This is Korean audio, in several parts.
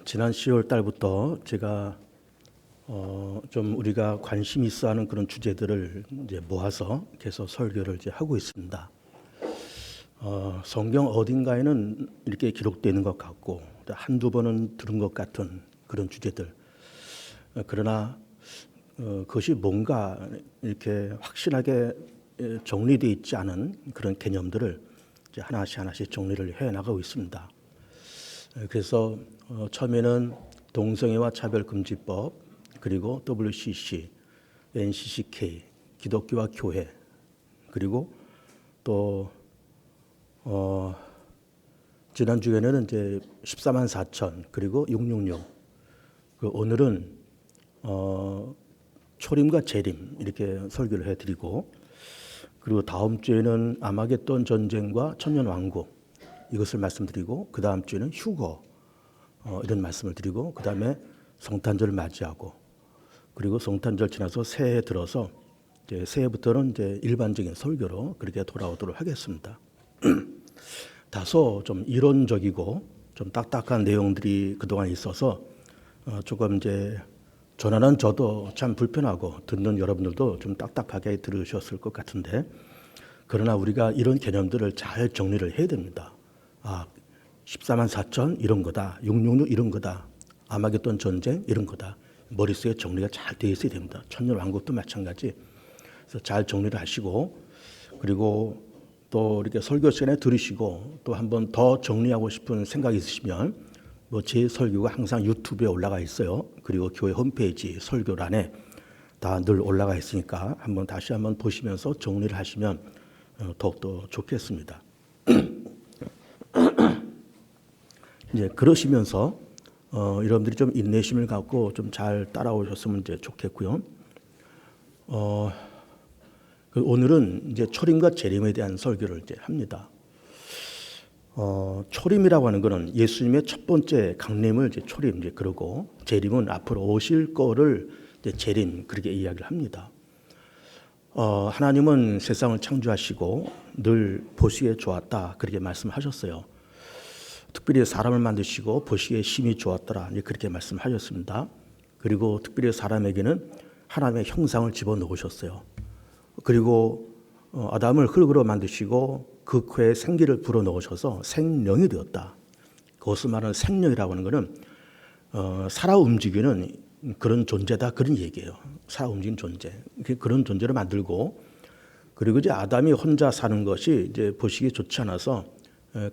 지난 10월 달부터 제가 좀 우리가 관심 있어하는 그런 주제들을 이제 모아서 계속 설교를 이제 하고 있습니다. 성경 어딘가에는 이렇게 기록되어 있는 것 같고 한두 번은 들은 것 같은 그런 주제들. 그러나 그것이 뭔가 이렇게 확실하게 정리되어 있지 않은 그런 개념들을 이제 하나씩 정리를 해 나가고 있습니다. 그래서 처음에는 동성애와 차별금지법, 그리고 WCC, NCCK, 기독교와 교회, 그리고 또 지난주에는 이제 14만 4천, 그리고 666. 오늘은 초림과 재림 이렇게 설교를 해드리고, 그리고 다음 주에는 아마겟돈 전쟁과 천년 왕국 이것을 말씀드리고, 그 다음 주에는 휴거 이런 말씀을 드리고, 그 다음에 성탄절을 맞이하고, 그리고 성탄절 지나서 새해 들어서 이제 새해부터는 이제 일반적인 설교로 그렇게 돌아오도록 하겠습니다. 다소 좀 이론적이고 좀 딱딱한 내용들이 그동안 있어서 조금 이제 전하는 저도 참 불편하고 듣는 여러분들도 좀 딱딱하게 들으셨을 것 같은데, 그러나 우리가 이런 개념들을 잘 정리를 해야 됩니다. 14만 4천 이런 거다, 666 이런 거다, 아마겟돈 전쟁 이런 거다. 머릿속에 정리가 잘 되어 있어야 됩니다. 천년 왕국도 마찬가지. 그래서 잘 정리를 하시고, 그리고 또 이렇게 설교 시간에 들으시고 또 한 번 더 정리하고 싶은 생각이 있으시면 제 설교가 항상 유튜브에 올라가 있어요. 그리고 교회 홈페이지 설교란에 다 늘 올라가 있으니까 다시 한번 보시면서 정리를 하시면 더욱더 좋겠습니다. 이제 그러시면서 여러분들이 좀 인내심을 갖고 좀 잘 따라오셨으면 이제 좋겠고요. 오늘은 이제 초림과 재림에 대한 설교를 이제 합니다. 초림이라고 하는 것은 예수님의 첫 번째 강림을 이제 초림 이제 그러고, 재림은 앞으로 오실 거를 이제 재림 그렇게 이야기를 합니다. 하나님은 세상을 창조하시고 늘 보시기에 좋았다 그렇게 말씀하셨어요. 특별히 사람을 만드시고 보시기에 심히 좋았더라 그렇게 말씀하셨습니다. 그리고 특별히 사람에게는 하나님의 형상을 집어넣으셨어요. 그리고 아담을 흙으로 만드시고 그 코에 생기를 불어넣으셔서 생명이 되었다. 그것을 말하는 생명이라고 하는 것은 살아 움직이는 그런 존재다 그런 얘기예요. 살아 움직이는 존재. 그런 존재를 만들고, 그리고 이제 아담이 혼자 사는 것이 이제 보시기 좋지 않아서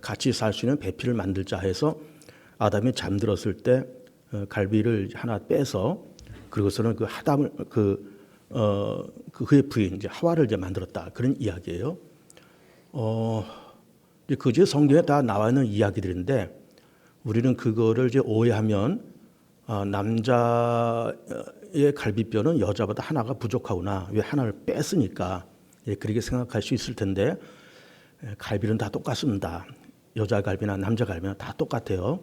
같이 살 수 있는 배필을 만들자 해서 아담이 잠들었을 때 갈비를 하나 빼서 그것은 그의 부인 이제 하와를 이제 만들었다 그런 이야기예요. 그제 성경에 다 나와 있는 이야기들인데 우리는 그거를 이제 오해하면 남자의 갈비뼈는 여자보다 하나가 부족하구나, 왜 하나를 뺐으니까 그렇게 생각할 수 있을 텐데, 갈비는 다 똑같습니다. 여자 갈비나 남자 갈비나 다 똑같아요.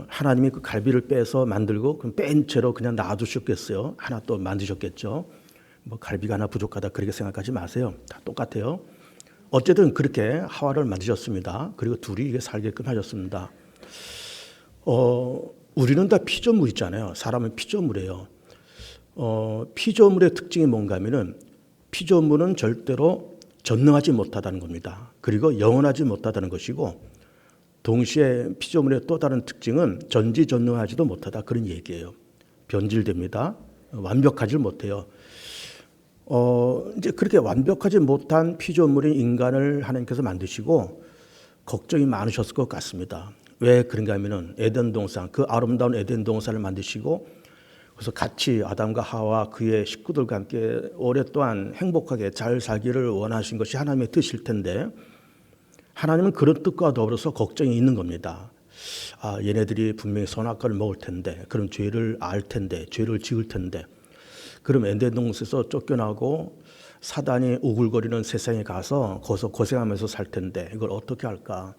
하나님이 그 갈비를 빼서 만들고 그럼 뺀 채로 그냥 놔두셨겠어요? 하나 또 만드셨겠죠. 갈비가 하나 부족하다 그렇게 생각하지 마세요. 다 똑같아요. 어쨌든 그렇게 하와를 만드셨습니다. 그리고 둘이 이게 살게끔 하셨습니다. 우리는 다 피조물 있잖아요. 사람은 피조물이에요. 피조물의 특징이 뭔가 하면은, 피조물은 절대로 전능하지 못하다는 겁니다. 그리고 영원하지 못하다는 것이고, 동시에 피조물의 또 다른 특징은 전지전능하지도 못하다 그런 얘기예요. 변질됩니다. 완벽하지 못해요. 이제 그렇게 완벽하지 못한 피조물인 인간을 하나님께서 만드시고 걱정이 많으셨을 것 같습니다. 왜 그런가 하면은 에덴 동산, 그 아름다운 에덴 동산을 만드시고 그래서 같이 아담과 하와 그의 식구들과 함께 오랫동안 행복하게 잘 살기를 원하신 것이 하나님의 뜻일 텐데, 하나님은 그런 뜻과 더불어서 걱정이 있는 겁니다. 얘네들이 분명히 선악과를 먹을 텐데, 그럼 죄를 알 텐데, 죄를 지을 텐데, 그럼 에덴 동산에서 쫓겨나고 사단이 우글거리는 세상에 가서 거기서 고생하면서 살 텐데 이걸 어떻게 할까?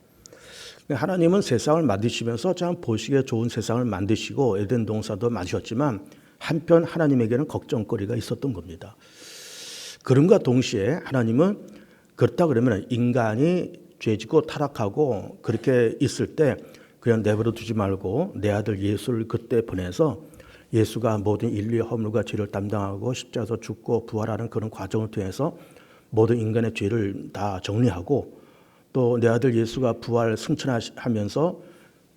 하나님은 세상을 만드시면서 참 보시기에 좋은 세상을 만드시고 에덴 동산도 만드셨지만 한편 하나님에게는 걱정거리가 있었던 겁니다. 그럼과 동시에 하나님은 그렇다 그러면 인간이 죄짓고 타락하고 그렇게 있을 때 그냥 내버려 두지 말고 내 아들 예수를 그때 보내서 예수가 모든 인류의 허물과 죄를 담당하고 십자가에서 죽고 부활하는 그런 과정을 통해서 모든 인간의 죄를 다 정리하고 또 내 아들 예수가 부활 승천하면서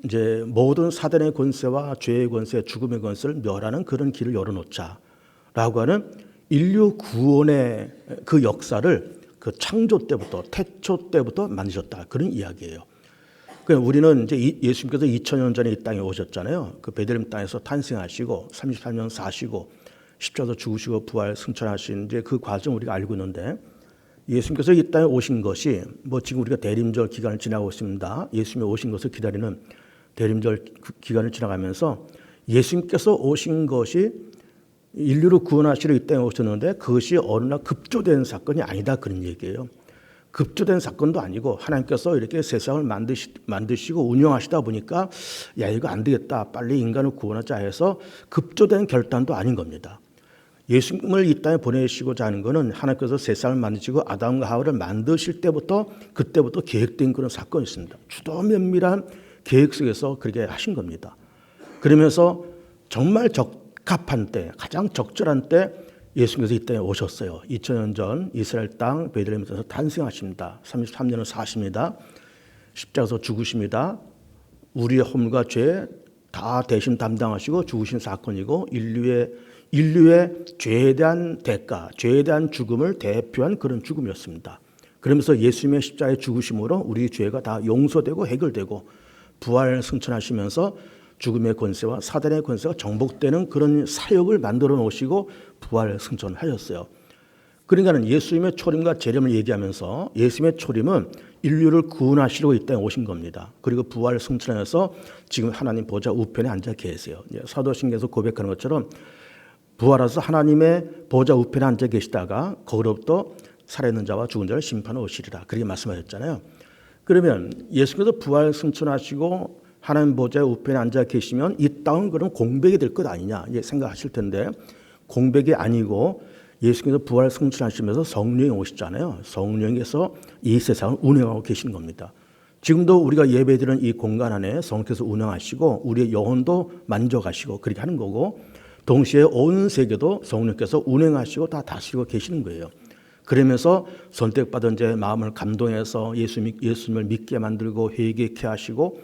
이제 모든 사단의 권세와 죄의 권세, 죽음의 권세를 멸하는 그런 길을 열어놓자라고 하는 인류 구원의 그 역사를 그 창조 때부터 태초 때부터 만드셨다 그런 이야기예요. 그러니까 우리는 이제 예수님께서 2000년 전에 이 땅에 오셨잖아요. 그 베들레헴 땅에서 탄생하시고 33년 사시고 십자가에서 죽으시고 부활 승천하신 이제 그 과정 우리가 알고 있는데 예수님께서 이 땅에 오신 것이 뭐 지금 우리가 대림절 기간을 지나고 있습니다. 예수님이 오신 것을 기다리는 대림절 기간을 지나가면서 예수님께서 오신 것이 인류를 구원하시러 이 땅에 오셨는데 그것이 어느 날 급조된 사건이 아니다 그런 얘기예요. 급조된 사건도 아니고 하나님께서 이렇게 세상을 만드시고 운영하시다 보니까 야 이거 안 되겠다 빨리 인간을 구원하자 해서 급조된 결단도 아닌 겁니다. 예수님을 이 땅에 보내시고자 하는 것은 하나님께서 세상을 만드시고 아담과 하와를 만드실 때부터 그때부터 계획된 그런 사건이 있습니다. 주도 면밀한 계획 속에서 그렇게 하신 겁니다. 그러면서 정말 적합한 때 가장 적절한 때 예수님께서 이 땅에 오셨어요. 2000년 전 이스라엘 땅 베들레헴에서 탄생하십니다. 33년을 사십니다. 십자가에서 죽으십니다. 우리의 허물과 죄 다 대신 담당하시고 죽으신 사건이고 인류의 죄에 대한 대가, 죄에 대한 죽음을 대표한 그런 죽음이었습니다. 그러면서 예수님의 십자가의 죽으심으로 우리 죄가 다 용서되고 해결되고 부활 승천하시면서 죽음의 권세와 사단의 권세가 정복되는 그런 사역을 만들어 놓으시고 부활 승천하셨어요. 그러니까 예수님의 초림과 재림을 얘기하면서 예수님의 초림은 인류를 구원하시려고 이 땅에 오신 겁니다. 그리고 부활 승천해서 지금 하나님 보좌 우편에 앉아 계세요. 사도신경에서 고백하는 것처럼 부활하셔서 하나님의 보좌 우편에 앉아 계시다가 거기로부터 살아있는 자와 죽은 자를 심판하러 오시리라 그렇게 말씀하셨잖아요. 그러면 예수께서 부활 승천하시고 하나님 보좌 우편에 앉아 계시면 이 땅은 그럼 공백이 될 것 아니냐 생각하실 텐데 공백이 아니고 예수께서 부활 승천하시면서 성령이 오시잖아요. 성령께서 이 세상을 운행하고 계신 겁니다. 지금도 우리가 예배드리는 이 공간 안에 성령께서 운행하시고 우리의 영혼도 만져가시고 그렇게 하는 거고 동시에 온 세계도 성령께서 운행하시고 다 다스리고 계시는 거예요. 그러면서 선택받은 자의 마음을 감동해서 예수님을 믿게 만들고 회개케 하시고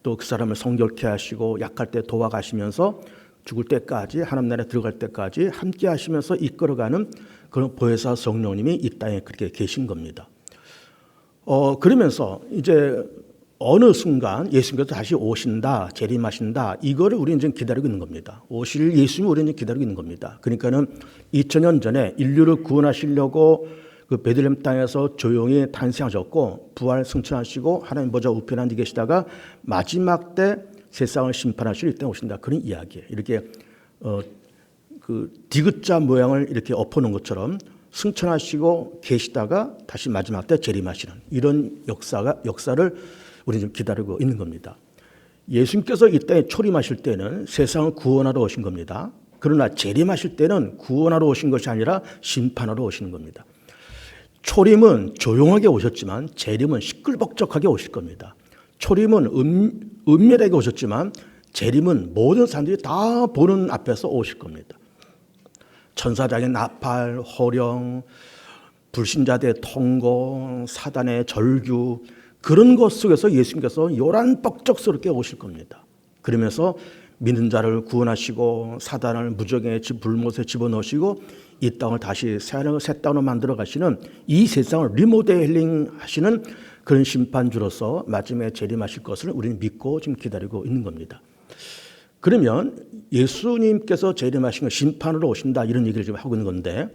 또 그 사람을 성결케 하시고 약할 때 도와가시면서 죽을 때까지 하나님 나라에 들어갈 때까지 함께 하시면서 이끌어가는 그런 보혜사 성령님이 이 땅에 그렇게 계신 겁니다. 그러면서 이제 어느 순간 예수님께서 다시 오신다, 재림하신다, 이거를 우리는 지금 기다리고 있는 겁니다. 오실 예수님을 우리는 기다리고 있는 겁니다. 그러니까는 2000년 전에 인류를 구원하시려고 그 베들레헴 땅에서 조용히 탄생하셨고 부활 승천하시고 하나님 보좌 우편에 앉아 계시다가 마지막 때 세상을 심판하시러 이때 오신다. 그런 이야기예요. 이렇게 그 디귿자 모양을 이렇게 엎어놓은 것처럼 승천하시고 계시다가 다시 마지막 때 재림하시는 이런 역사를 우리는 좀 기다리고 있는 겁니다. 예수님께서 이 땅에 초림하실 때는 세상을 구원하러 오신 겁니다. 그러나 재림하실 때는 구원하러 오신 것이 아니라 심판하러 오시는 겁니다. 초림은 조용하게 오셨지만 재림은 시끌벅적하게 오실 겁니다. 초림은 은밀하게 오셨지만 재림은 모든 사람들이 다 보는 앞에서 오실 겁니다. 천사장의 나팔, 호령, 불신자들의 통고, 사단의 절규 그런 것 속에서 예수님께서 요란뻑적스럽게 오실 겁니다. 그러면서 믿는 자를 구원하시고 사단을 무적의 불못에 집어넣으시고 이 땅을 다시 새 땅으로 만들어 가시는 이 세상을 리모델링 하시는 그런 심판주로서 마지막에 재림하실 것을 우리는 믿고 지금 기다리고 있는 겁니다. 그러면 예수님께서 재림하신 건 심판으로 오신다 이런 얘기를 지금 하고 있는 건데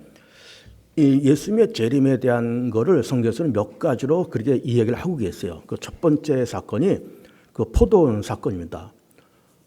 이 예수님의 재림에 대한 거를 성경에서는 몇 가지로 그렇게 이야기를 하고 계세요. 그 첫 번째 사건이 그 포도원 사건입니다.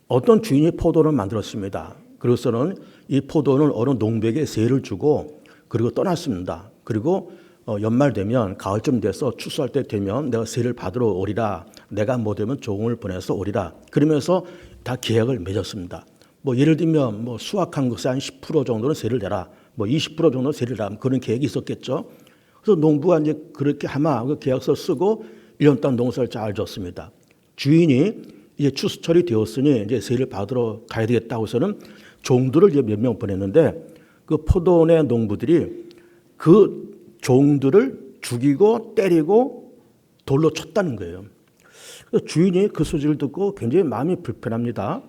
어떤 주인이 포도를 만들었습니다. 그래서는 이 포도원을 어느 농부에게 세를 주고 그리고 떠났습니다. 그리고 연말 되면 가을쯤 돼서 추수할 때 되면 내가 세를 받으러 오리라. 내가 못 오면 종을 보내서 오리라. 그러면서 다 계약을 맺었습니다. 뭐 예를 들면 뭐 수확한 것에 한 10% 정도는 세를 내라. 뭐 20% 정도는 세를 내라. 그런 계획이 있었겠죠. 그래서 농부가 이제 그렇게 하마 그 계약서 쓰고 1년 동안 농사를 잘 졌습니다. 주인이 이제 추수철이 되었으니 이제 세를 받으러 가야 되겠다고 해서는 종들을 이제 몇 명 보냈는데 그 포도원의 농부들이 그 종들을 죽이고 때리고 돌로 쳤다는 거예요. 그래서 주인이 그 소식을 듣고 굉장히 마음이 불편합니다.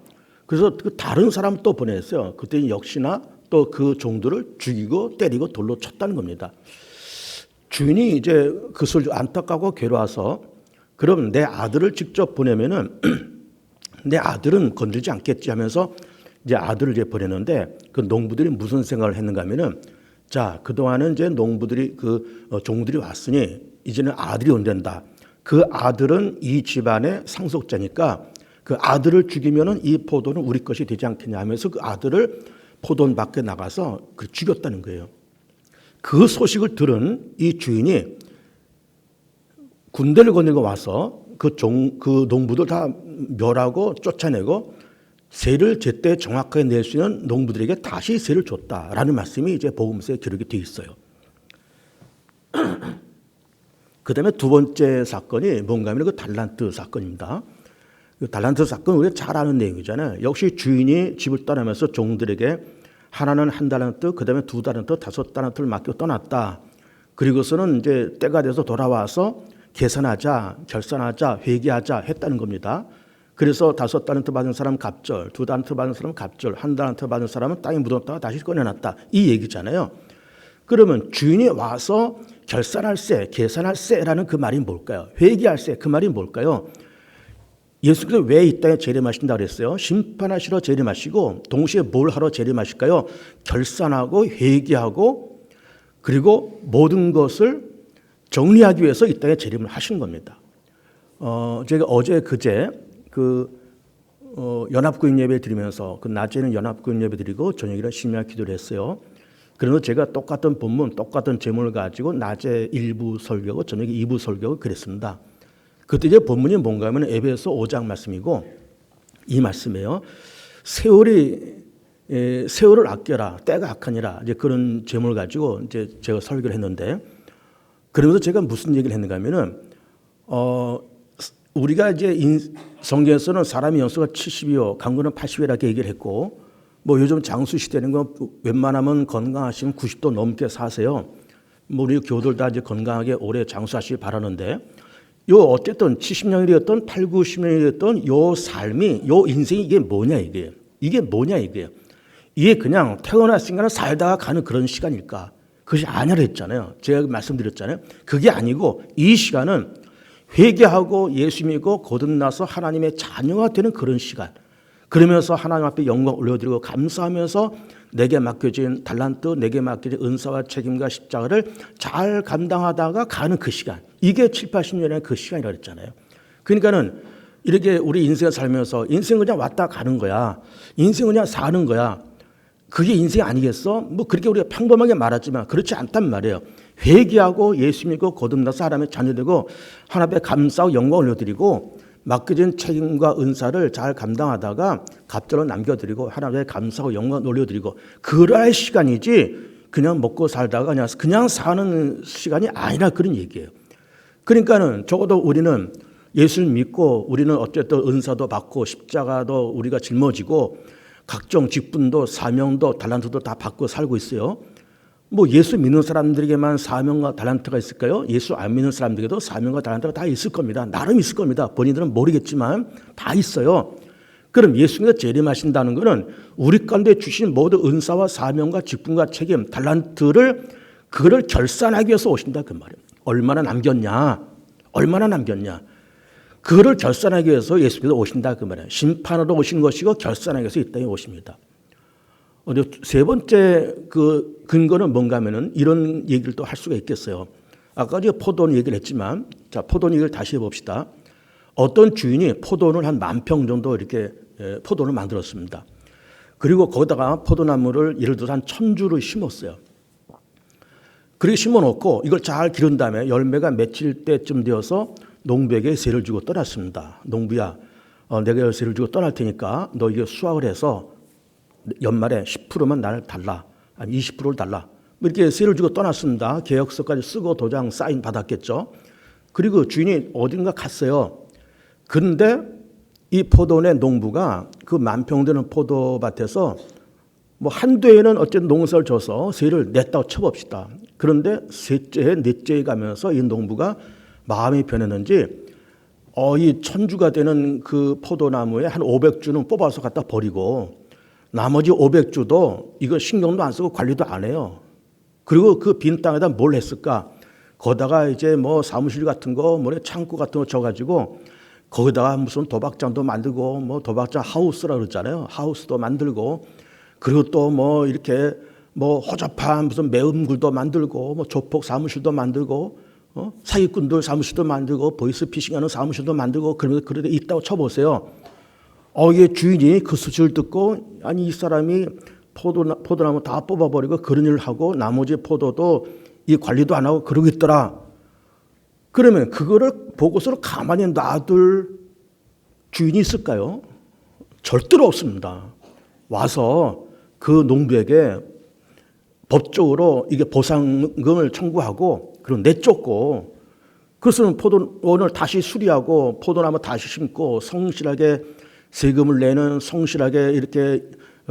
그래서 그 다른 사람 또 보냈어요. 그때 역시나 또 그 종들을 죽이고 때리고 돌로 쳤다는 겁니다. 주인이 이제 그 소리를 안타까워 괴로워서 그럼 내 아들을 직접 보내면은 내 아들은 건들지 않겠지 하면서 이제 아들을 이제 보내는데 그 농부들이 무슨 생각을 했는가 하면은 자, 그동안은 이제 농부들이 종들이 왔으니 이제는 아들이 온단다. 그 아들은 이 집안의 상속자니까 그 아들을 죽이면은 이 포도는 우리 것이 되지 않겠냐 하면서 그 아들을 포도원 밖에 나가서 죽였다는 거예요. 그 소식을 들은 이 주인이 군대를 거느리고 와서 그 농부들 다 멸하고 쫓아내고 세를 제때 정확하게 낼 수 있는 농부들에게 다시 세를 줬다라는 말씀이 이제 복음서에 기록이 되어 있어요. 그 다음에 두 번째 사건이 뭔가 하면 그 달란트 사건입니다. 그 달란트 사건 우리가 잘 아는 내용이잖아요. 역시 주인이 집을 떠나면서 종들에게 하나는 1달란트, 그 다음에 2달란트, 5달란트를 맡겨 떠났다. 그리고서는 이제 때가 돼서 돌아와서 계산하자, 결산하자, 회계하자 했다는 겁니다. 그래서 5달란트 받은 사람 갑절, 2달란트 받은 사람 갑절, 1달란트 받은 사람은 땅에 묻었다가 다시 꺼내놨다. 이 얘기잖아요. 그러면 주인이 와서 결산할 세, 계산할 세라는 그 말이 뭘까요? 회계할 세, 그 말이 뭘까요? 예수께서 왜 이 땅에 재림하신다 그랬어요? 심판하시러 재림하시고 동시에 뭘 하러 재림하실까요? 결산하고 회계하고 그리고 모든 것을 정리하기 위해서 이 땅에 재림을 하신 겁니다. 제가 어제 그제 연합구인 예배 드리면서 그 낮에는 연합구인 예배 드리고 저녁에는 심야 기도를 했어요. 그래서 제가 똑같은 본문, 똑같은 제목을 가지고 낮에 1부 설교하고 저녁에 2부 설교하고 그랬습니다. 그때 이제 본문이 뭔가 하면 에베소 5장 말씀이고 이 말씀이에요. 세월을 아껴라. 때가 악하니라. 이제 그런 제목을 가지고 이제 제가 설교를 했는데 그러면서 제가 무슨 얘기를 했는가 하면은 우리가 이제 성경에서는 사람의 연수가 70이요, 강건은 80이라고 얘기를 했고 뭐 요즘 장수 시대는 거 웬만하면 건강하시면 90도 넘게 사세요. 뭐 우리 교들 다 이제 건강하게 오래 장수하시길 바라는데 요 어쨌든 70년이 되었던 8, 90년이 되었던 요 삶이 요 인생이 이게 뭐냐 이게. 이게 뭐냐 이게. 이게 그냥 태어났으니까 살다가 가는 그런 시간일까? 그것이 아니라 했잖아요. 제가 말씀드렸잖아요. 그게 아니고 이 시간은 회개하고 예수 믿고 거듭나서 하나님의 자녀가 되는 그런 시간. 그러면서 하나님 앞에 영광 올려드리고 감사하면서 내게 맡겨진 달란트, 내게 맡겨진 은사와 책임과 십자가를 잘 감당하다가 가는 그 시간. 이게 7, 80년의 그 시간이라고 했잖아요. 그러니까는 이렇게 우리 인생을 살면서 인생 그냥 왔다 가는 거야. 인생 그냥 사는 거야. 그게 인생이 아니겠어? 뭐 그렇게 우리가 평범하게 말하지만 그렇지 않단 말이에요. 회개하고 예수 믿고 거듭나서 하나님의 자녀되고 하나님 앞에 감사하고 영광 올려드리고 맡겨진 책임과 은사를 잘 감당하다가 갑절로 남겨드리고 하나님께 감사하고 영광 올려드리고 그럴 시간이지 그냥 먹고 살다가 그냥 사는 시간이 아니라 그런 얘기예요. 그러니까는 적어도 우리는 예수를 믿고 우리는 어쨌든 은사도 받고 십자가도 우리가 짊어지고 각종 직분도 사명도 달란트도 다 받고 살고 있어요. 뭐 예수 믿는 사람들에게만 사명과 달란트가 있을까요? 예수 안 믿는 사람들에게도 사명과 달란트가 다 있을 겁니다. 나름 있을 겁니다. 본인들은 모르겠지만 다 있어요. 그럼 예수님께서 재림하신다는 것은 우리 가운데 주신 모든 은사와 사명과 직분과 책임, 달란트를 그걸 결산하기 위해서 오신다 그 말이에요. 얼마나 남겼냐? 얼마나 남겼냐? 그거를 결산하기 위해서 예수께서 오신다 그 말이에요. 심판으로 오신 것이고 결산하기 위해서 이 땅에 오십니다. 세 번째 그 근거는 뭔가 하면은 이런 얘기를 또 할 수가 있겠어요. 아까 제가 포도원 얘기를 했지만 자, 포도원 얘기를 다시 해봅시다. 어떤 주인이 포도원을 한 10,000평 정도 이렇게 포도원을 만들었습니다. 그리고 거기다가 포도나무를 예를 들어서 한 1,000주를 심었어요. 그렇게 심어놓고 이걸 잘 기른 다음에 열매가 맺힐 때쯤 되어서 농부에게 세를 주고 떠났습니다. 농부야, 내가 세를 주고 떠날 테니까 너 이거 수확을 해서 연말에 10%만 나를 달라. 아니 20%를 달라. 이렇게 세를 주고 떠났습니다. 계약서까지 쓰고 도장 사인 받았겠죠. 그리고 주인이 어딘가 갔어요. 그런데 이 포도원의 농부가 그 만평되는 포도밭에서 뭐 한두 해는 어쨌든 농사를 져서 세를 냈다고 쳐봅시다. 그런데 셋째 해, 넷째 해 가면서 이 농부가 마음이 변했는지 이 천주가 되는 그 포도나무에 한 500주는 뽑아서 갖다 버리고 나머지 500주도 이거 신경도 안 쓰고 관리도 안 해요. 그리고 그 빈 땅에다 뭘 했을까? 거기다가 이제 뭐 사무실 같은 거, 뭐 창고 같은 거 져가지고 거기다가 무슨 도박장도 만들고 뭐 도박장 하우스라 그러잖아요. 하우스도 만들고 그리고 또 뭐 이렇게 뭐 허접한 무슨 매음굴도 만들고 뭐 조폭 사무실도 만들고 사기꾼들 사무실도 만들고 보이스피싱하는 사무실도 만들고 그러면서 그런데 있다고 쳐보세요. 이게 주인이 그 소식을 듣고 아니 이 사람이 포도나무 다 뽑아버리고 그런 일을 하고 나머지 포도도 이 관리도 안 하고 그러고 있더라. 그러면 그거를 보고서를 가만히 놔둘 주인이 있을까요? 절대로 없습니다. 와서 그 농부에게 법적으로 이게 보상금을 청구하고 그리고 내쫓고 그것은 포도원을 다시 수리하고 포도나무 다시 심고 성실하게 세금을 내는 성실하게 이렇게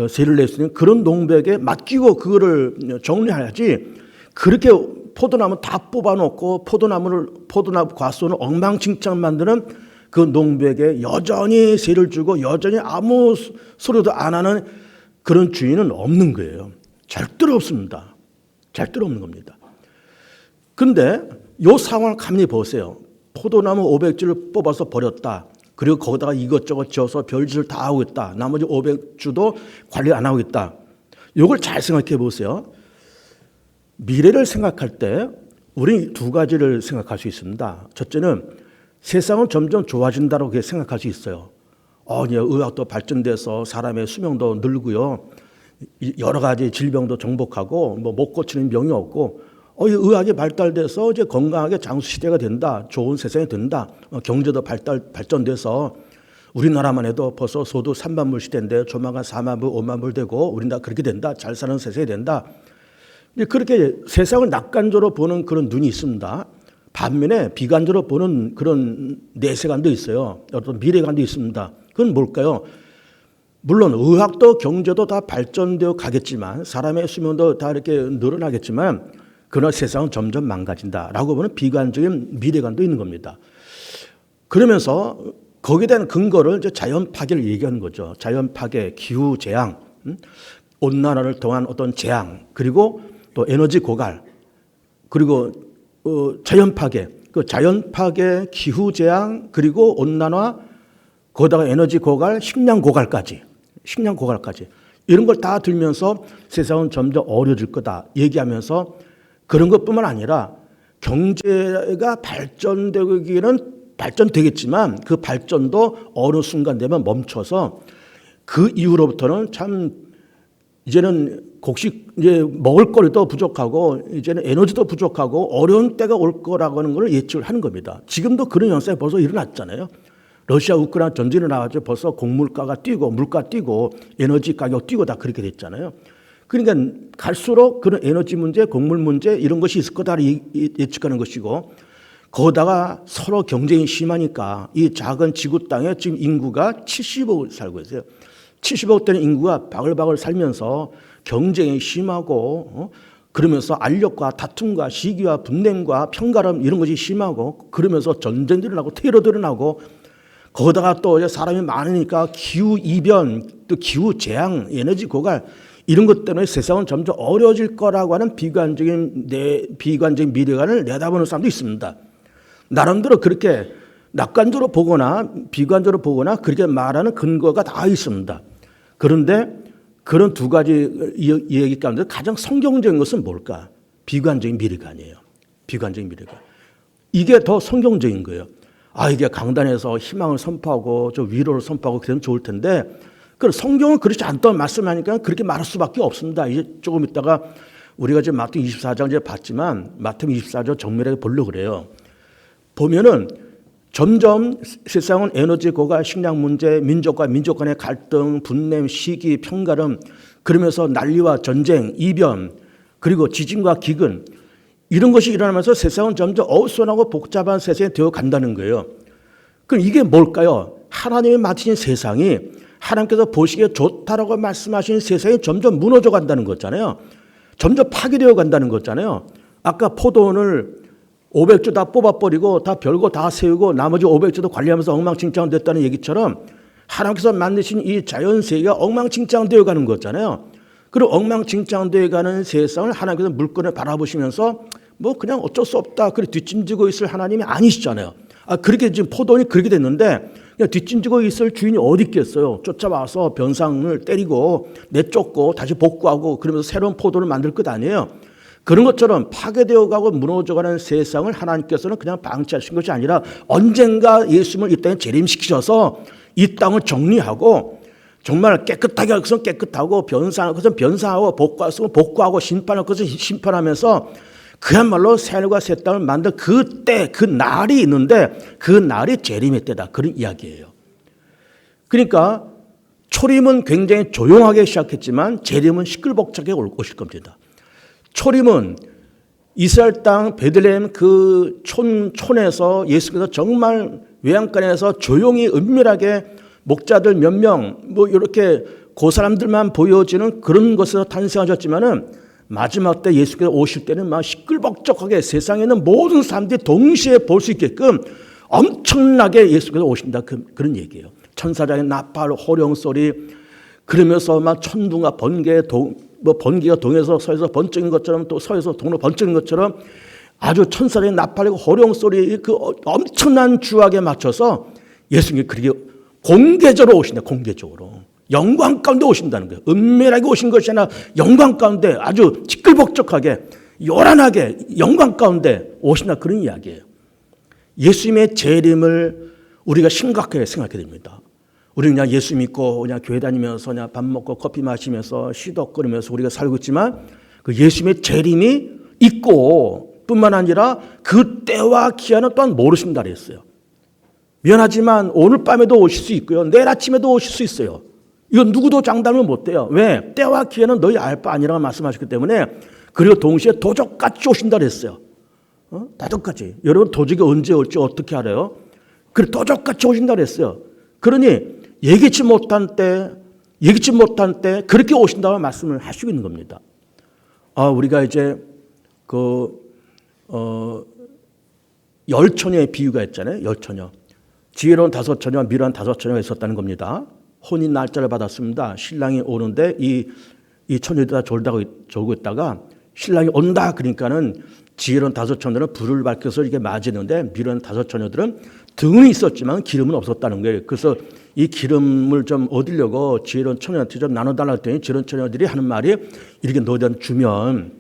세를 낼 수 있는 그런 농부에게 맡기고 그거를 정리해야지 그렇게 포도나무 다 뽑아놓고 포도나무 과수원을 엉망진창 만드는 그 농부에게 여전히 세를 주고 여전히 아무 소리도 안 하는 그런 주인은 없는 거예요. 절대로 없습니다. 절대로 없는 겁니다. 근데 이 상황을 가만히 보세요. 포도나무 500주를 뽑아서 버렸다. 그리고 거기다가 이것저것 지어서 별짓을 다 하고 있다. 나머지 500주도 관리 안 하고 있다. 이걸 잘 생각해 보세요. 미래를 생각할 때 우리 두 가지를 생각할 수 있습니다. 첫째는 세상은 점점 좋아진다고 생각할 수 있어요. 의학도 발전돼서 사람의 수명도 늘고요. 여러 가지 질병도 정복하고 뭐 못 고치는 병이 없고 이 의학이 발달돼서 이제 건강하게 장수 시대가 된다. 좋은 세상이 된다. 경제도 발전돼서 우리나라만 해도 벌써 소득 3만 불 시대인데 조만간 4만 불, 5만 불 되고 우리나라 그렇게 된다. 잘 사는 세상이 된다. 그렇게 세상을 낙관적으로 보는 그런 눈이 있습니다. 반면에 비관적으로 보는 그런 내세관도 있어요. 어떤 미래관도 있습니다. 그건 뭘까요? 물론 의학도 경제도 다 발전되어 가겠지만 사람의 수명도 다 이렇게 늘어나겠지만 그러나 세상은 점점 망가진다라고 보는 비관적인 미래관도 있는 겁니다. 그러면서 거기에 대한 근거를 이제 자연 파괴를 얘기하는 거죠. 자연 파괴, 기후 재앙, 온난화를 통한 어떤 재앙, 그리고 또 에너지 고갈, 그리고 자연 파괴, 그 자연 파괴, 기후 재앙, 그리고 온난화, 거기다가 에너지 고갈, 식량 고갈까지 이런 걸 다 들면서 세상은 점점 어려질 거다 얘기하면서 그런 것뿐만 아니라 경제가 발전되기는 발전되겠지만 그 발전도 어느 순간 되면 멈춰서 그 이후로부터는 참 이제는 이제 먹을 거리도 부족하고 이제는 에너지도 부족하고 어려운 때가 올 거라고 하는 걸 예측을 하는 겁니다. 지금도 그런 현상이 벌써 일어났잖아요. 러시아 우크라이나 전쟁이 나가지고 벌써 곡물가가 뛰고 물가 뛰고 에너지 가격 뛰고 다 그렇게 됐잖아요. 그러니까 갈수록 그런 에너지 문제, 곡물 문제 이런 것이 있을 거다 예측하는 것이고 거기다가 서로 경쟁이 심하니까 이 작은 지구 땅에 지금 인구가 70억 살고 있어요. 70억 되는 인구가 바글바글 살면서 경쟁이 심하고 그러면서 알력과 다툼과 시기와 분냄과 편가름 이런 것이 심하고 그러면서 전쟁들이 일어나고 테러들이 일어나고 거기다가 또 이제 사람이 많으니까 기후 이변 또 기후 재앙 에너지 고갈 이런 것 때문에 세상은 점점 어려워질 거라고 하는 비관적인 미래관을 내다보는 사람도 있습니다. 나름대로 그렇게 낙관적으로 보거나 비관적으로 보거나 그렇게 말하는 근거가 다 있습니다. 그런데 그런 두 가지 얘기 가운데 가장 성경적인 것은 뭘까? 비관적인 미래관이에요. 비관적인 미래관. 이게 더 성경적인 거예요. 이게 강단에서 희망을 선포하고 저 위로를 선포하고 그러면 좋을 텐데 그 성경은 그렇지 않다고 말씀하니까 그렇게 말할 수밖에 없습니다. 이제 조금 있다가 우리가 지금 마태복음 24장 이제 봤지만 마태복음 24장 정밀하게 보려고 그래요. 보면은 점점 세상은 에너지 고갈, 식량 문제, 민족과 민족 간의 갈등, 분냄, 시기, 편가름 그러면서 난리와 전쟁, 이변 그리고 지진과 기근 이런 것이 일어나면서 세상은 점점 어수선하고 복잡한 세상이 되어 간다는 거예요. 그럼 이게 뭘까요? 하나님이 맡으신 세상이 하나님께서 보시기에 좋다라고 말씀하신 세상이 점점 무너져 간다는 거잖아요. 점점 파괴되어 간다는 거잖아요. 아까 포도원을 500주 다 뽑아버리고 다 별거 다 세우고 나머지 500주도 관리하면서 엉망진창 됐다는 얘기처럼 하나님께서 만드신 이 자연세계가 엉망진창되어 가는 거잖아요. 그리고 엉망진창되어 가는 세상을 하나님께서 물건을 바라보시면서 뭐 그냥 어쩔 수 없다. 그렇게 뒷짐지고 있을 하나님이 아니시잖아요. 그렇게 지금 포도원이 그렇게 됐는데 그냥 뒷짐지고 있을 주인이 어디 있겠어요. 쫓아와서 변상을 때리고 내쫓고 다시 복구하고 그러면서 새로운 포도를 만들 것 아니에요. 그런 것처럼 파괴되어 가고 무너져가는 세상을 하나님께서는 그냥 방치하신 것이 아니라 언젠가 예수님을 이 땅에 재림시키셔서 이 땅을 정리하고 정말 깨끗하게 할 것은 깨끗하고 변상할 것은 변상하고 복구할 것은 복구하고 심판할 것은 심판하면서 그야말로 새하늘과 새 땅을 만든 그때 그 날이 있는데 그 날이 재림의 때다. 그런 이야기예요. 그러니까 초림은 굉장히 조용하게 시작했지만 재림은 시끌벅적하게 오실 겁니다. 초림은 이스라엘 땅 베들레헴 그 촌에서 예수께서 정말 외양간에서 조용히 은밀하게 목자들 몇 명 뭐 이렇게 그 사람들만 보여지는 그런 것에서 탄생하셨지만은 마지막 때 예수께서 오실 때는 막 시끌벅적하게 세상에 있는 모든 사람들이 동시에 볼 수 있게끔 엄청나게 예수께서 오신다. 그런 얘기예요. 천사장의 나팔, 호령 소리 그러면서 막 천둥과 번개가 동에서 서에서 번쩍인 것처럼 또 서에서 동으로 번쩍인 것처럼 아주 천사장의 나팔이고 호령 소리 그 엄청난 주악에 맞춰서 예수님이 그렇게 공개적으로 오신다. 공개적으로. 영광 가운데 오신다는 거예요. 은밀하게 오신 것이 아니라 영광 가운데 아주 시끌벅적하게 요란하게 영광 가운데 오신다. 그런 이야기예요. 예수님의 재림을 우리가 심각하게 생각해야 됩니다. 우리는 그냥 예수 믿고 그냥 교회 다니면서 그냥 밥 먹고 커피 마시면서 시덕거리면서 우리가 살고 있지만 그 예수님의 재림이 있고 뿐만 아니라 그 때와 기한은 또한 모르신다 그랬어요. 미안하지만 오늘 밤에도 오실 수 있고요. 내일 아침에도 오실 수 있어요. 이건 누구도 장담을 못해요. 왜? 때와 기회는 너희 알 바 아니라고 말씀하셨기 때문에 그리고 동시에 도적같이 오신다 그랬어요. 도적같이. 여러분 도적이 언제 올지 어떻게 알아요? 그래 도적같이 오신다 그랬어요. 그러니 예기치 못한 때 그렇게 오신다고 말씀을 하시고 있는 겁니다. 우리가 이제 열처녀의 비유가 있잖아요. 열처녀. 지혜로운 5처녀와 미련한 5처녀가 있었다는 겁니다. 혼인 날짜를 받았습니다. 신랑이 오는데 이 처녀들이 다 졸고 있다가 신랑이 온다 그러니까는 지혜로운 5처녀들은 불을 밝혀서 이렇게 맞이는데 미련한 5처녀들은 등은 있었지만 기름은 없었다는 거예요. 그래서 이 기름을 좀 얻으려고 지혜로운 처녀한테 좀 나눠달라 했더니 지혜로운 처녀들이 하는 말이 이렇게 너희한테 주면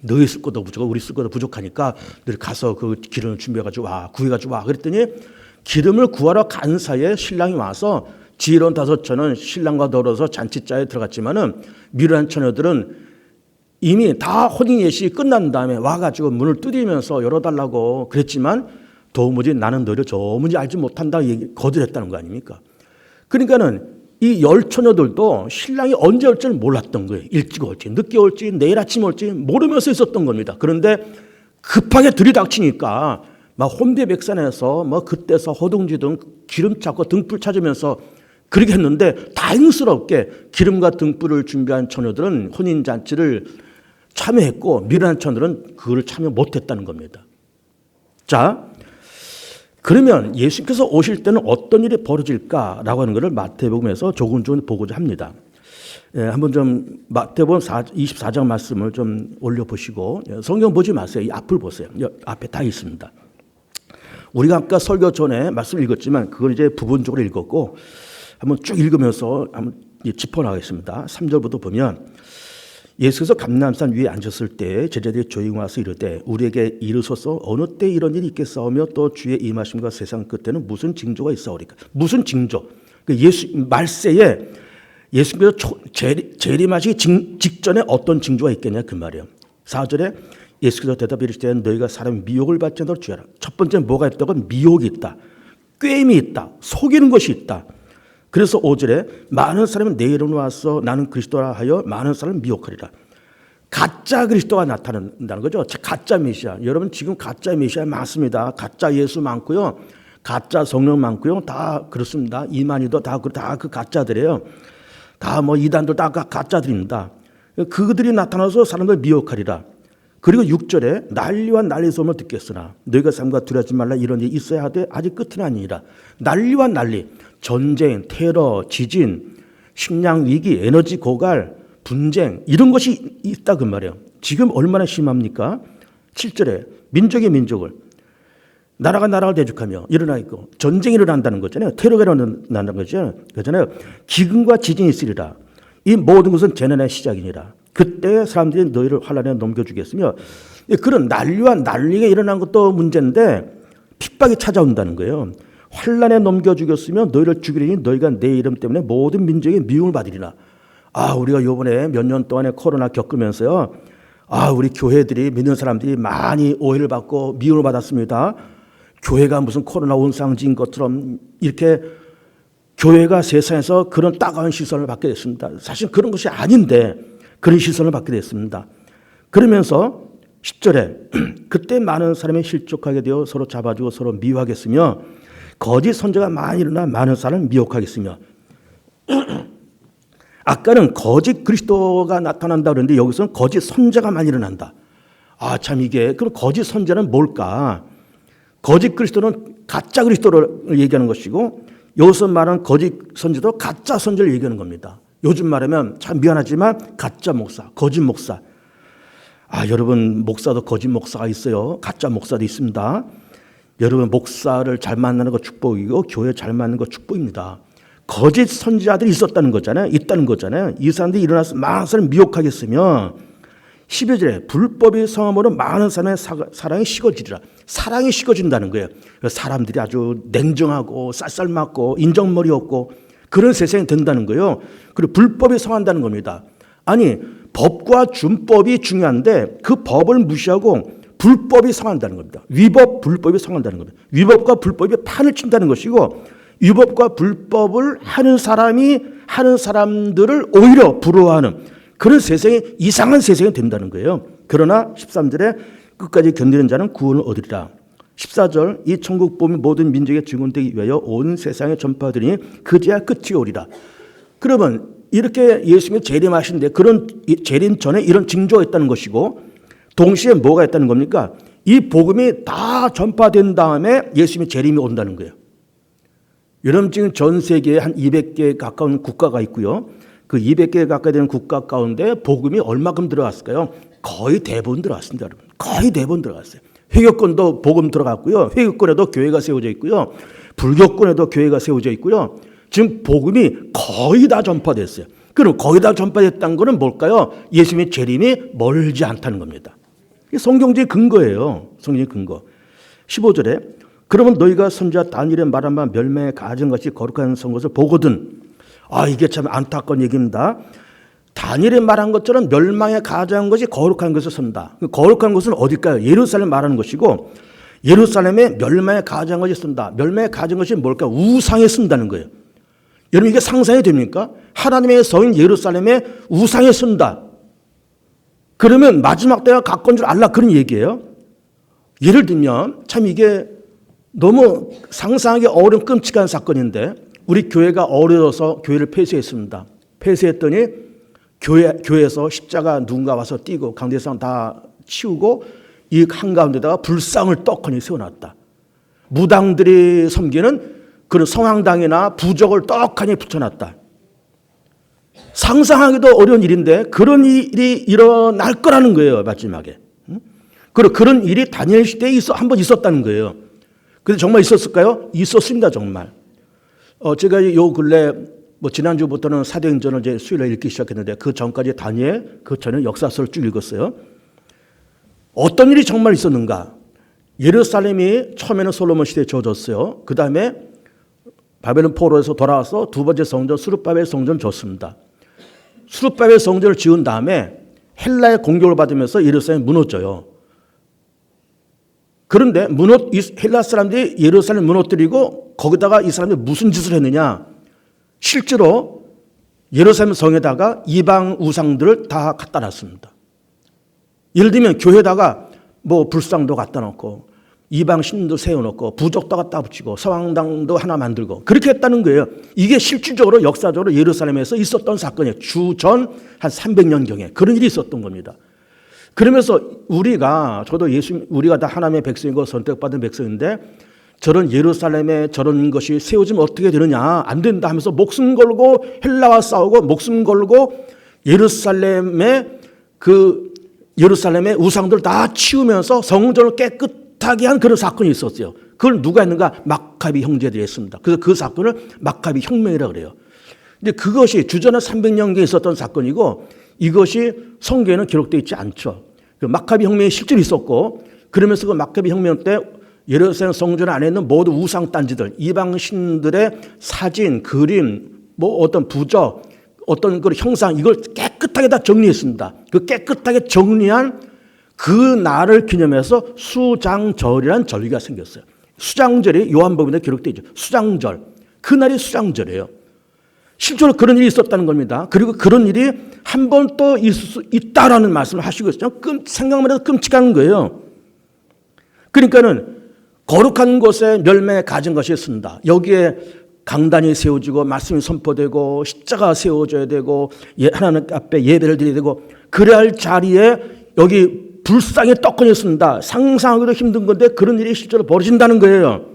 너희 쓸 것도 부족하고 우리 쓸 것도 부족하니까 너희 가서 그 기름을 준비해가지고 와 구해가지고 와 그랬더니 기름을 구하러 간 사이에 신랑이 와서 지혜로운 5처는 신랑과 더불어서 잔치자에 들어갔지만은 미련한 처녀들은 이미 다 혼인 예식이 끝난 다음에 와가지고 문을 두드리면서 열어달라고 그랬지만 도무지 나는 너를 도무지 알지 못한다 거절했다는 거 아닙니까? 그러니까는 이 10처녀들도 신랑이 언제 올지를 몰랐던 거예요. 일찍 올지 늦게 올지 내일 아침 올지 모르면서 있었던 겁니다. 그런데 급하게 들이닥치니까 막 혼비백산해서 뭐 그때서 호둥지둥 기름 찾고 등불 찾으면서 그렇게 했는데 다행스럽게 기름과 등불을 준비한 처녀들은 혼인잔치를 참여했고 미련한 처녀들은 그걸 참여 못했다는 겁니다. 자, 그러면 예수님께서 오실 때는 어떤 일이 벌어질까라고 하는 것을 마태복음에서 조금조금 보고자 합니다. 한번 좀 마태복음 24장 말씀을 좀 올려보시고 성경 보지 마세요. 이 앞을 보세요. 앞에 다 있습니다. 우리가 아까 설교 전에 말씀을 읽었지만 그걸 이제 부분적으로 읽었고 한번 쭉 읽으면서 한번 짚어나가겠습니다. 3절부터 보면 예수께서 감람산 위에 앉았을 때 제자들이 조용히 와서 이르되 우리에게 이르소서 어느 때 이런 일이 있겠사오며 또 주의 임하심과 세상 끝에는 무슨 징조가 있사오리까. 무슨 징조. 예수 말세에 예수께서 재림하시기 직전에 어떤 징조가 있겠냐 그 말이에요. 4절에 예수께서 대답해 이르시되 너희가 사람의 미혹을 받지 않도록 주의하라. 첫 번째 뭐가 있다고? 미혹이 있다. 꾀임이 있다. 속이는 것이 있다. 그래서 5절에 많은 사람은 내 이름으로 와서 나는 그리스도라 하여 많은 사람을 미혹하리라. 가짜 그리스도가 나타난다는 거죠. 가짜 메시아. 여러분 지금 가짜 메시아 많습니다. 가짜 예수 많고요. 가짜 성령 많고요. 다 그렇습니다. 이만희도 다 그 가짜들이에요. 다 뭐 이단도 다 가짜들입니다. 그들이 나타나서 사람들 미혹하리라. 그리고 6절에 난리와 난리 소문을 듣겠으나 너희가 삼가 두려워하지 말라. 이런 일이 있어야 하되 아직 끝은 아니니라. 난리와 난리, 전쟁, 테러, 지진, 식량 위기, 에너지 고갈, 분쟁 이런 것이 있다 그 말이에요. 지금 얼마나 심합니까? 7절에 민족이 민족을, 나라가 나라를 대적하며 일어나 있고 전쟁이 일어난다는 거잖아요. 테러가 일어난다는 거잖아요. 기근과 지진이 있으리라. 이 모든 것은 재난의 시작이니라. 그때 사람들이 너희를 환난에 넘겨주겠으며, 그런 난리와 난리가 일어난 것도 문제인데 핍박이 찾아온다는 거예요. 환난에 넘겨주겠으며 너희를 죽이리니 너희가 내 이름 때문에 모든 민족이 미움을 받으리라. 우리가 이번에 몇 년 동안에 코로나 겪으면서요. 우리 교회들이 믿는 사람들이 많이 오해를 받고 미움을 받았습니다. 교회가 무슨 코로나 온상지인 것처럼 이렇게 교회가 세상에서 그런 따가운 시선을 받게 됐습니다. 사실 그런 것이 아닌데 그런 시선을 받게 됐습니다. 그러면서 10절에 그때 많은 사람이 실족하게 되어 서로 잡아주고 서로 미워하겠으며 거짓 선지자가 많이 일어나 많은 사람을 미혹하겠으며. 아까는 거짓 그리스도가 나타난다 그랬는데 여기서는 거짓 선지자가 많이 일어난다. 참 이게 그럼 거짓 선지자는 뭘까? 거짓 그리스도는 가짜 그리스도를 얘기하는 것이고 여기서 말하는 거짓 선지도 가짜 선지를 얘기하는 겁니다. 요즘 말하면 참 미안하지만 가짜 목사, 거짓 목사. 여러분 목사도 거짓 목사가 있어요. 가짜 목사도 있습니다. 여러분 목사를 잘 만나는 거 축복이고 교회 잘 만나는 거 축복입니다. 거짓 선지자들이 있었다는 거잖아요. 있다는 거잖아요. 이 사람들이 일어나서 많은 사람을 미혹하겠으며 12절에 불법이 성함으로 많은 사람의 사랑이 식어지리라. 사랑이 식어진다는 거예요. 사람들이 아주 냉정하고 쌀쌀맞고 인정머리 없고 그런 세상이 된다는 거예요. 그리고 불법이 성한다는 겁니다. 아니 법과 준법이 중요한데 그 법을 무시하고 불법이 성한다는 겁니다. 위법, 불법이 성한다는 겁니다. 위법과 불법이 판을 친다는 것이고 위법과 불법을 하는 사람들을 오히려 부러워하는 그런 세상이 이상한 세상이 된다는 거예요. 그러나 13절에 끝까지 견디는 자는 구원을 얻으리라. 14절 이 천국복음이 모든 민족의 증언되기 위하여 온 세상에 전파되리니 그제야 끝이 오리라. 그러면 이렇게 예수님이 재림하신데 그런 재림 전에 이런 징조가 있다는 것이고 동시에 뭐가 있다는 겁니까? 이 복음이 다 전파된 다음에 예수님이 재림이 온다는 거예요. 여러분 지금 전 세계에 한 200개 가까운 국가가 있고요. 그 200개 가까이 되는 국가 가운데 복음이 얼마큼 들어갔을까요? 거의 대부분 들어갔습니다. 여러분. 거의 대부분 들어갔어요. 회교권도 복음 들어갔고요. 회교권에도 교회가 세워져 있고요. 불교권에도 교회가 세워져 있고요. 지금 복음이 거의 다 전파됐어요. 그럼 거의 다 전파됐다는 것은 뭘까요? 예수님의 재림이 멀지 않다는 겁니다. 이게 성경적인 근거예요. 성경의 근거. 15절에 그러면 너희가 선지자 다니엘의 말한 바 멸망의 가정같이 거룩한 선것을 보거든. 이게 참 안타까운 얘기입니다. 다니엘이 말한 것처럼 멸망에 가장 것이 거룩한 것을 쓴다. 거룩한 것은 어딜까요? 예루살렘 말하는 것이고 예루살렘에 멸망에 가장 것이 쓴다. 멸망에 가장 것이 뭘까? 우상에 쓴다는 거예요. 여러분 이게 상상이 됩니까? 하나님의 성인 예루살렘에 우상에 쓴다. 그러면 마지막 때가 가까운 줄 알라 그런 얘기예요. 예를 들면 참 이게 너무 상상하기 어려운 끔찍한 사건인데 우리 교회가 어려워서 교회를 폐쇄했습니다. 폐쇄했더니 교회에서 십자가 누군가 와서 띄고 강대상 다 치우고 이 한가운데다가 불상을 떡하니 세워놨다. 무당들이 섬기는 그런 성황당이나 부적을 떡하니 붙여놨다. 상상하기도 어려운 일인데 그런 일이 일어날 거라는 거예요. 마지막에. 그리고 그런 일이 다니엘 시대에 한번 있었다는 거예요. 근데 정말 있었을까요? 있었습니다. 정말. 제가 요 근래 지난주부터는 사도행전을 이제 수요일에 읽기 시작했는데 그 전까지 다니엘 그 전에 역사서를 쭉 읽었어요. 어떤 일이 정말 있었는가? 예루살렘이 처음에는 솔로몬 시대에 지어졌어요. 그 다음에 바벨론 포로에서 돌아와서 두 번째 성전 수르바벨 성전을 졌습니다. 수르바벨 성전을 지은 다음에 헬라의 공격을 받으면서 예루살렘이 무너져요. 그런데 헬라 사람들이 예루살렘 무너뜨리고 거기다가 이 사람들이 무슨 짓을 했느냐? 실제로 예루살렘 성에다가 이방 우상들을 다 갖다 놨습니다. 예를 들면 교회에다가 불상도 갖다 놓고 이방 신도 세워놓고 부족도 갖다 붙이고 서왕당도 하나 만들고 그렇게 했다는 거예요. 이게 실질적으로 역사적으로 예루살렘에서 있었던 사건이에요. 주전 한 300년경에 그런 일이 있었던 겁니다. 그러면서 우리가 다 하나님의 백성이고 선택받은 백성인데 저런 예루살렘에 저런 것이 세워지면 어떻게 되느냐, 안 된다 하면서 목숨 걸고 헬라와 싸우고 목숨 걸고 예루살렘의 우상들 다 치우면서 성전을 깨끗하게 한 그런 사건이 있었어요. 그걸 누가 했는가? 마카비 형제들이 했습니다. 그래서 그 사건을 마카비 혁명이라고 그래요. 근데 그것이 주전에 300년경에 있었던 사건이고 이것이 성경에는 기록되어 있지 않죠. 그 마카비 혁명이 실제로 있었고 그러면서 그 마카비 혁명 때 예루살렘 성전 안에 있는 모든 우상 딴지들, 이방 신들의 사진, 그림, 어떤 부적, 어떤 그 형상 이걸 깨끗하게 다 정리했습니다. 그 깨끗하게 정리한 그 날을 기념해서 수장절이라는 절기가 생겼어요. 수장절이 요한복음에 기록되어 있죠. 수장절. 그날이 수장절이에요. 실제로 그런 일이 있었다는 겁니다. 그리고 그런 일이 한 번 또 있을 수 있다라는 말씀을 하시고 있어요. 생각만 해도 끔찍한 거예요. 그러니까는 거룩한 곳에 멸망에 가진 것이 쓴다. 여기에 강단이 세워지고 말씀이 선포되고 십자가 세워져야 되고 하나님 앞에 예배를 드려야 되고 그래야 할 자리에 여기 불상에 떡건이 쓴다. 상상하기도 힘든 건데 그런 일이 실제로 벌어진다는 거예요.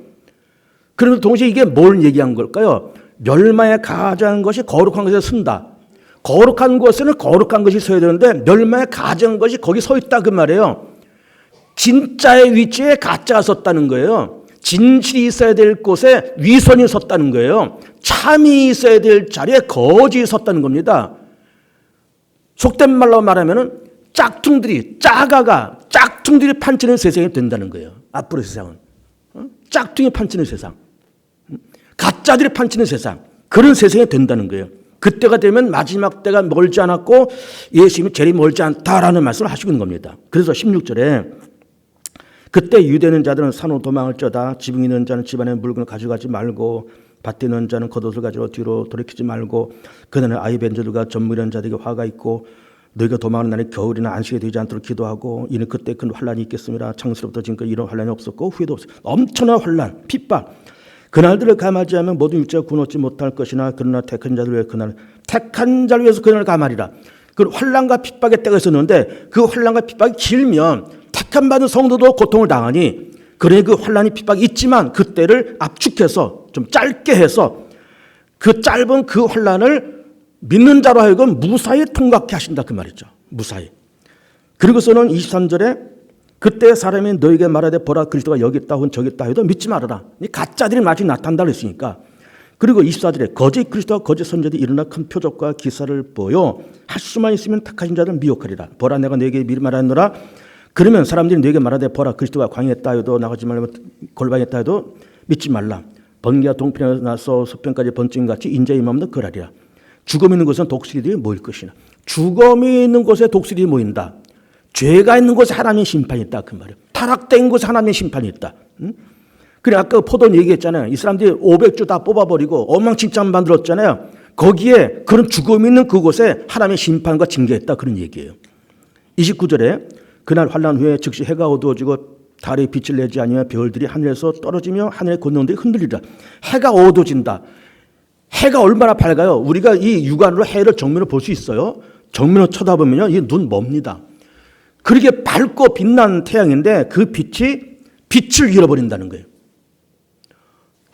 그런데 동시에 이게 뭘 얘기한 걸까요? 멸망에 가져간 것이 거룩한 것에 쓴다. 거룩한 곳에는 거룩한 것이 서야 되는데 멸망에 가져간 것이 거기 서 있다 그 말이에요. 진짜의 위치에 가짜가 섰다는 거예요. 진실이 있어야 될 곳에 위선이 섰다는 거예요. 참이 있어야 될 자리에 거짓이 섰다는 겁니다. 속된 말로 말하면 짝퉁들이 판치는 세상이 된다는 거예요. 앞으로 세상은 짝퉁이 판치는 세상, 가짜들이 판치는 세상, 그런 세상이 된다는 거예요. 그때가 되면 마지막 때가 멀지 않았고 예수님이 재림이 멀지 않다라는 말씀을 하시고 있는 겁니다. 그래서 16절에 그때 유대는 자들은 산으로 도망할지어다. 지붕 있는 자는 집안에 물건을 가져가지 말고 밭에 있는 자는 겉옷을 가지고 뒤로 돌이키지 말고 그날은 아이 벤저들과 전무이라는 자들에게 화가 있고 너희가 도망하는 날에 겨울이나 안식이 되지 않도록 기도하고 이는 그때 큰 환란이 있겠습니다. 창세로부터 지금까지 이런 환란이 없었고 후에도 없어요. 엄청난 환란, 핍박. 그날들을 감하지 않으면 모든 육체가 구원받지 못할 것이나 그러나 택한 자를 위해 택한 자를 위해서 그날을 감하리라. 그 환란과 핍박의 때가 있었는데 그 환란과 핍박이 길면 택한 받은 성도도 고통을 당하니 그러니 그 환란이 핍박이 있지만 그 때를 압축해서 좀 짧게 해서 그 짧은 그 환란을 믿는 자로 하여금 무사히 통과케 하신다 그 말이죠. 무사히. 그리고서는 23절에 그때 사람이 너에게 말하되 보라 그리스도가 여기 있다 혹은 저기 있다 해도 믿지 말아라. 가짜들이 마치 나타난다 그랬으니까. 그리고 24절에 거짓 그리스도와 거짓 선지자들이 일어나 큰 표적과 기사를 보여 할 수만 있으면 택하신 자들은 미혹하리라. 보라 내가 너에게 미리 말하노라. 그러면 사람들이 너에게 말하되 보라 그리스도가 광야에 있다 해도 나가지 말고 골방에 있다 해도 믿지 말라. 번개가 동편에 나서 서편까지 번쩍같이 인자의 임함도 그러하리라. 죽음이 있는 곳은 독수리들이 모일 것이나. 죽음이 있는 곳에 독수리들이 모인다. 죄가 있는 곳에 하나님의 심판이 있다 그 말이에요. 타락된 곳에 하나님의 심판이 있다. 그래 아까 포도원 얘기했잖아요. 이 사람들이 500주 다 뽑아버리고 엉망진창 만들었잖아요. 거기에 그런 죽음이 있는 그곳에 하나님의 심판과 징계했다 그런 얘기예요. 29절에 그날 환란 후에 즉시 해가 어두워지고 달이 빛을 내지 아니하며 별들이 하늘에서 떨어지며 하늘의 권능들이 흔들리라. 해가 어두워진다. 해가 얼마나 밝아요. 우리가 이 육안으로 해를 정면으로 볼 수 있어요. 정면으로 쳐다보면요, 이 눈 멉니다. 그렇게 밝고 빛난 태양인데 그 빛이 빛을 잃어버린다는 거예요.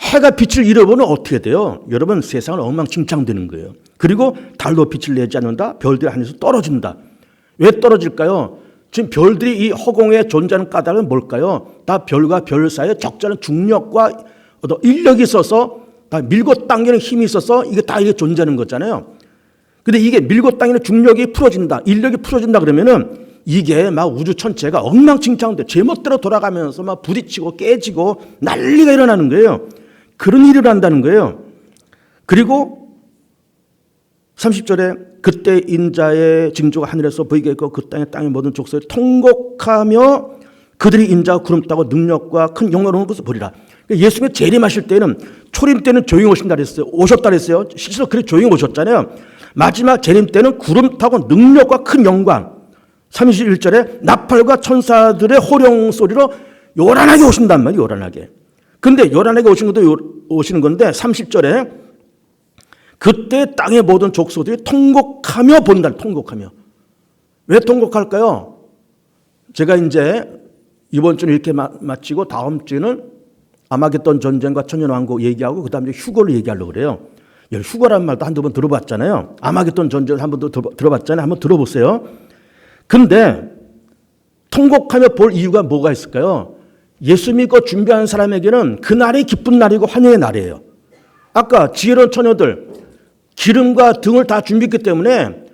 해가 빛을 잃어버리면 어떻게 돼요? 여러분 세상은 엉망진창되는 거예요. 그리고 달도 빛을 내지 않는다. 별들이 하늘에서 떨어진다. 왜 떨어질까요? 지금 별들이 이 허공에 존재하는 까닭은 뭘까요? 다 별과 별 사이에 적절한 중력과 어떤 인력이 있어서 다 밀고 당기는 힘이 있어서 이게 다 이게 존재하는 거잖아요. 근데 이게 밀고 당기는 중력이 풀어진다, 인력이 풀어진다 그러면은 이게 막 우주 전체가 엉망진창돼 제멋대로 돌아가면서 막 부딪히고 깨지고 난리가 일어나는 거예요. 그런 일을 한다는 거예요. 그리고 30절에 그때 인자의 징조가 하늘에서 보이게 했고 그 땅의 모든 족속이 통곡하며 그들이 인자와 구름 타고 능력과 큰 영광을 것을 보리라. 예수님이 재림하실 때는 초림 때는 조용히 오신다 그랬어요. 오셨다 그랬어요. 실제로 그렇게 조용히 오셨잖아요. 마지막 재림 때는 구름 타고 능력과 큰 영광. 31절에 나팔과 천사들의 호령 소리로 요란하게 오신단 말이에요. 요란하게. 근데 요란하게 오시는 건데 30절에 그때 땅의 모든 족속들이 통곡하며 본다. 통곡하며. 왜 통곡할까요? 제가 이제 이번 주는 이렇게 마치고 다음 주는 아마겟돈 전쟁과 천년왕국 얘기하고 그 다음에 휴거를 얘기하려고 그래요. 휴거란 말도 한두 번 들어봤잖아요. 아마겟돈 전쟁 한 번도 들어봤잖아요. 한번 들어보세요. 근데 통곡하며 볼 이유가 뭐가 있을까요? 예수 믿고 준비하는 사람에게는 그날이 기쁜 날이고 환영의 날이에요. 아까 지혜로운 처녀들 기름과 등을 다 준비했기 때문에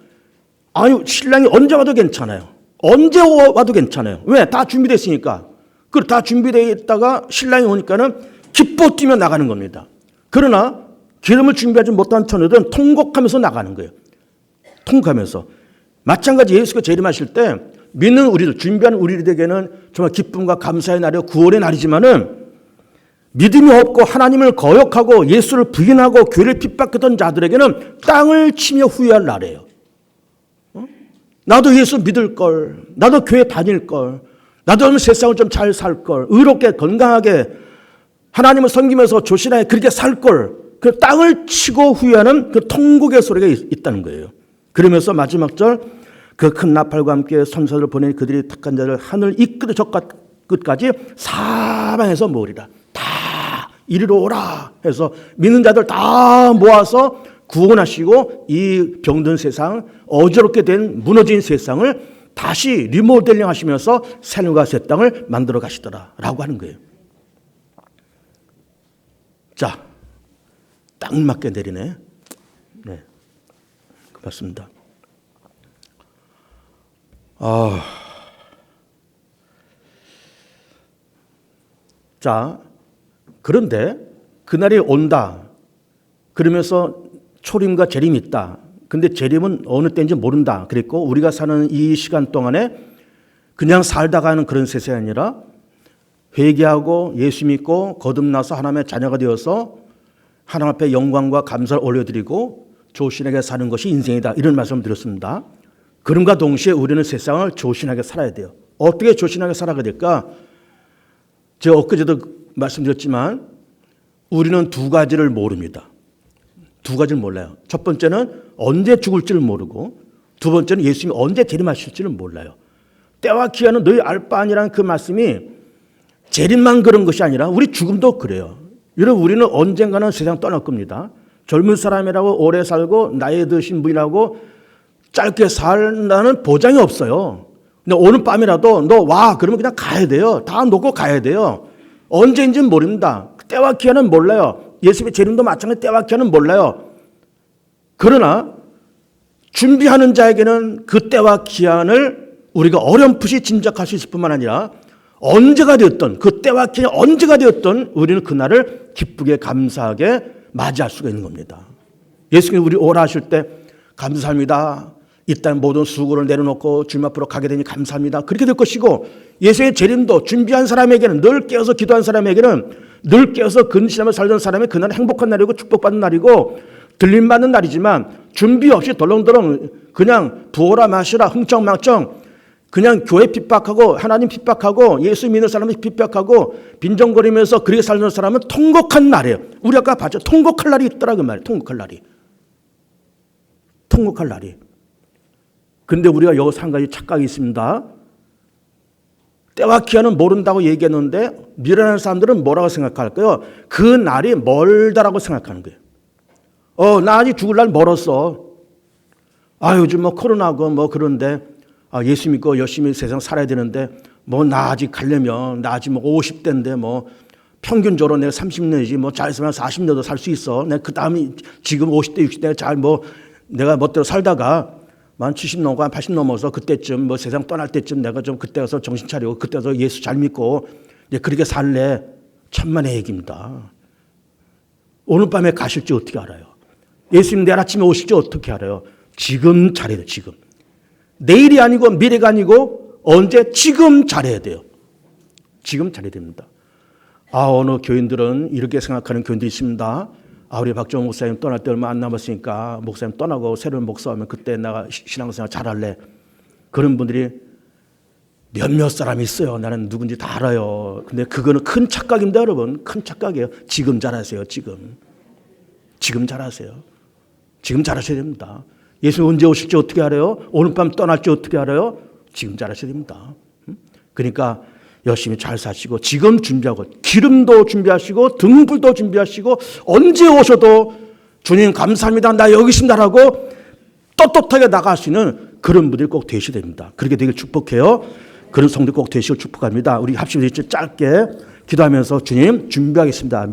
아니 신랑이 언제 와도 괜찮아요. 언제 와도 괜찮아요. 왜? 다 준비됐으니까. 그 다 준비되어 있다가 신랑이 오니까는 기뻐 뛰며 나가는 겁니다. 그러나 기름을 준비하지 못한 처녀들은 통곡하면서 나가는 거예요. 통곡하면서. 마찬가지 예수가 재림하실 때 믿는 우리들, 준비한 우리들에게는 정말 기쁨과 감사의 날이고 구원의 날이지만은 믿음이 없고 하나님을 거역하고 예수를 부인하고 교회를 핍박했던 자들에게는 땅을 치며 후회할 날이에요. 나도 예수 믿을 걸, 나도 교회 다닐 걸, 나도 세상을 좀 잘 살 걸, 의롭게 건강하게 하나님을 섬기면서 조신하게 그렇게 살 걸, 그 땅을 치고 후회하는 그 통곡의 소리가 있다는 거예요. 그러면서 마지막 절, 그 큰 나팔과 함께 천사들을 보내 그들이 택한 자를 하늘 이 끝에 저 끝까지 사방에서 모으리라. 다 이리로 오라 해서 믿는 자들 다 모아서 구원하시고 이 병든 세상, 어지럽게 된 무너진 세상을 다시 리모델링 하시면서 새누가 새 땅을 만들어 가시더라 라고 하는 거예요. 자, 딱 맞게 내리네. 네, 맞습니다. 자, 그런데 그날이 온다. 그러면서 초림과 재림이 있다. 근데 재림은 어느 때인지 모른다. 그랬고 우리가 사는 이 시간 동안에 그냥 살다가 하는 그런 세상이 아니라 회개하고 예수 믿고 거듭나서 하나님의 자녀가 되어서 하나님 앞에 영광과 감사를 올려드리고 조신하게 사는 것이 인생이다. 이런 말씀을 드렸습니다. 그럼과 동시에 우리는 세상을 조신하게 살아야 돼요. 어떻게 조신하게 살아가야 될까? 제가 엊그제도 말씀드렸지만 우리는 두 가지를 모릅니다. 두 가지를 몰라요. 첫 번째는 언제 죽을지를 모르고 두 번째는 예수님이 언제 재림하실지를 몰라요. 때와 기한은 너희 알 바 아니라는 그 말씀이 재림만 그런 것이 아니라 우리 죽음도 그래요. 여러분 우리는 언젠가는 세상 떠날 겁니다. 젊은 사람이라고 오래 살고 나이 드신 분이라고 짧게 살다는 보장이 없어요. 근데 오늘 밤이라도 너 와 그러면 그냥 가야 돼요. 다 놓고 가야 돼요. 언제인지는 모릅니다. 때와 기한은 몰라요. 예수님의 재림도 마찬가지 때와 기한은 몰라요. 그러나 준비하는 자에게는 그 때와 기한을 우리가 어렴풋이 짐작할 수 있을 뿐만 아니라 언제가 되었든 그 때와 기한이 언제가 되었든 우리는 그날을 기쁘게 감사하게 맞이할 수가 있는 겁니다. 예수님이 우리 오라 하실 때 감사합니다. 이 땅 모든 수고를 내려놓고 주님 앞으로 가게 되니 감사합니다. 그렇게 될 것이고 예수의 재림도 준비한 사람에게는 늘 깨어서 기도한 사람에게는 늘 깨어서 근신하며 살던 사람이 그날은 행복한 날이고 축복받는 날이고 들림받는 날이지만 준비 없이 덜렁덜렁 그냥 부어라 마시라 흥청망청 그냥 교회 핍박하고 하나님 핍박하고 예수 믿는 사람을 핍박하고 빈정거리면서 그렇게 살던 사람은 통곡한 날이에요. 우리 아까 봤죠. 통곡할 날이 있더라 그 말이에요. 통곡할 날이. 통곡할 날이. 근데 우리가 여기서 한 가지 착각이 있습니다. 때와 기한은 모른다고 얘기했는데 미련한 사람들은 뭐라고 생각할까요? 그 날이 멀다라고 생각하는 거예요. 나 아직 죽을 날 멀었어. 요즘 뭐 코로나고 뭐 그런데 예수 믿고 열심히 세상 살아야 되는데 뭐 나 아직 가려면 나 아직 뭐 50대인데 뭐 평균적으로 내가 30년이지 뭐 잘 있으면 40년도 살 수 있어. 내가 그 다음에 지금 50대 60대 잘 뭐 내가 멋대로 살다가 만 70 넘고 한 80 넘어서 그때쯤 뭐 세상 떠날 때쯤 내가 좀 그때 가서 정신 차리고 그때 가서 예수 잘 믿고 이제 그렇게 살래. 천만의 얘기입니다. 오늘 밤에 가실지 어떻게 알아요? 예수님 내일 아침에 오실지 어떻게 알아요? 지금 잘해야 돼요. 지금. 내일이 아니고 미래가 아니고 언제? 지금 잘해야 돼요. 지금 잘해야 됩니다. 어느 교인들은 이렇게 생각하는 교인들이 있습니다. 우리 박정호 목사님 떠날 때 얼마 안 남았으니까 목사님 떠나고 새로운 목사하면 그때 내가 신앙생활 잘할래. 그런 분들이 몇몇 사람이 있어요. 나는 누군지 다 알아요. 근데 그거는 큰 착각입니다, 여러분. 큰 착각이에요. 지금 잘하세요, 지금. 지금 잘하세요. 지금 잘하셔야 됩니다. 예수님 언제 오실지 어떻게 알아요? 오늘 밤 떠날지 어떻게 알아요? 지금 잘하셔야 됩니다. 그러니까 열심히 잘 사시고 지금 준비하고 기름도 준비하시고 등불도 준비하시고 언제 오셔도 주님 감사합니다. 나 여기 있습니다라고 떳떳하게 나가시는 그런 분들이 꼭 되셔야 됩니다. 그렇게 되길 축복해요. 그런 성도 꼭 되시길 축복합니다. 우리 합심해서 짧게 기도하면서 주님 준비하겠습니다.